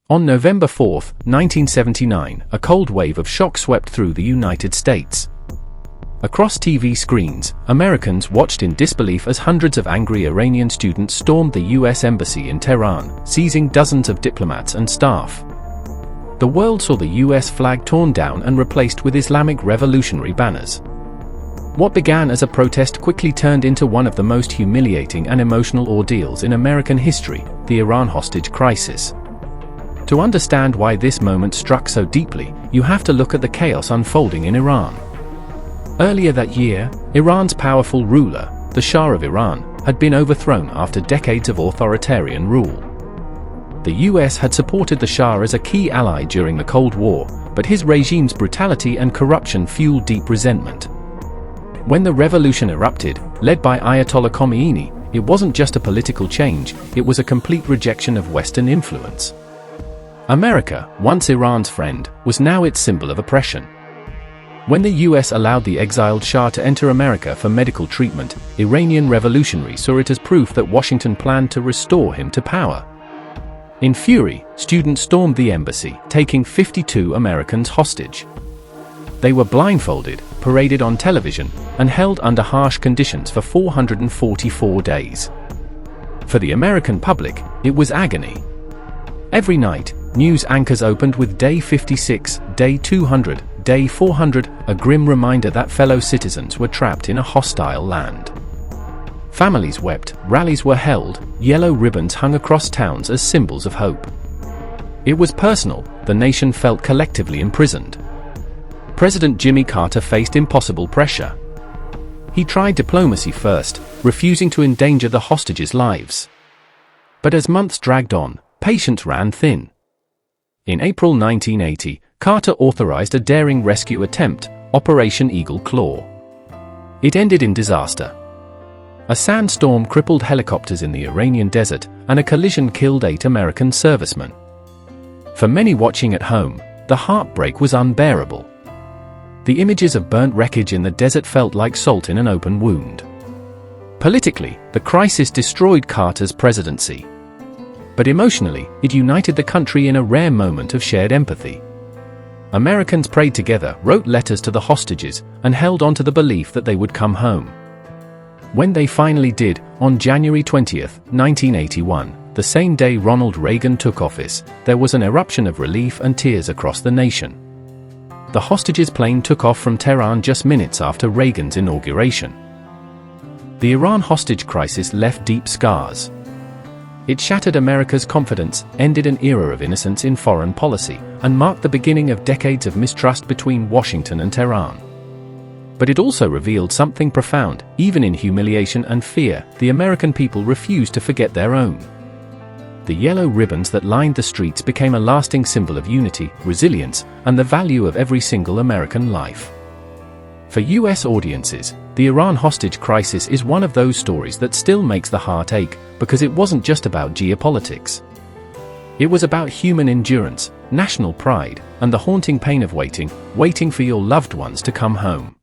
On November 4, 1979, a cold wave of shock swept through the United States. Across TV screens, Americans watched in disbelief as hundreds of angry Iranian students stormed the U.S. Embassy in Tehran, seizing dozens of diplomats and staff. The world saw the U.S. flag torn down and replaced with Islamic revolutionary banners. What began as a protest quickly turned into one of the most humiliating and emotional ordeals in American history, the Iran hostage crisis. To understand why this moment struck so deeply, you have to look at the chaos unfolding in Iran. Earlier that year, Iran's powerful ruler, the Shah of Iran, had been overthrown after decades of authoritarian rule. The US had supported the Shah as a key ally during the Cold War, but his regime's brutality and corruption fueled deep resentment. When the revolution erupted, led by Ayatollah Khomeini, it wasn't just a political change, it was a complete rejection of Western influence. America, once Iran's friend, was now its symbol of oppression. When the US allowed the exiled Shah to enter America for medical treatment, Iranian revolutionaries saw it as proof that Washington planned to restore him to power. In fury, students stormed the embassy, taking 52 Americans hostage. They were blindfolded, paraded on television, and held under harsh conditions for 444 days. For the American public, it was agony. Every night, news anchors opened with Day 56, Day 200, Day 400, a grim reminder that fellow citizens were trapped in a hostile land. Families wept, rallies were held, yellow ribbons hung across towns as symbols of hope. It was personal, the nation felt collectively imprisoned. President Jimmy Carter faced impossible pressure. He tried diplomacy first, refusing to endanger the hostages' lives. But as months dragged on, patience ran thin. In April 1980, Carter authorized a daring rescue attempt, Operation Eagle Claw. It ended in disaster. A sandstorm crippled helicopters in the Iranian desert, and a collision killed 8 American servicemen. For many watching at home, the heartbreak was unbearable. The images of burnt wreckage in the desert felt like salt in an open wound. Politically, the crisis destroyed Carter's presidency. But emotionally, it united the country in a rare moment of shared empathy. Americans prayed together, wrote letters to the hostages, and held on to the belief that they would come home. When they finally did, on January 20, 1981, the same day Ronald Reagan took office, there was an eruption of relief and tears across the nation. The hostages' plane took off from Tehran just minutes after Reagan's inauguration. The Iran hostage crisis left deep scars. It shattered America's confidence, ended an era of innocence in foreign policy, and marked the beginning of decades of mistrust between Washington and Tehran. But it also revealed something profound. Even in humiliation and fear, the American people refused to forget their own. The yellow ribbons that lined the streets became a lasting symbol of unity, resilience, and the value of every single American life. For US audiences, the Iran hostage crisis is one of those stories that still makes the heart ache, because it wasn't just about geopolitics. It was about human endurance, national pride, and the haunting pain of waiting for your loved ones to come home.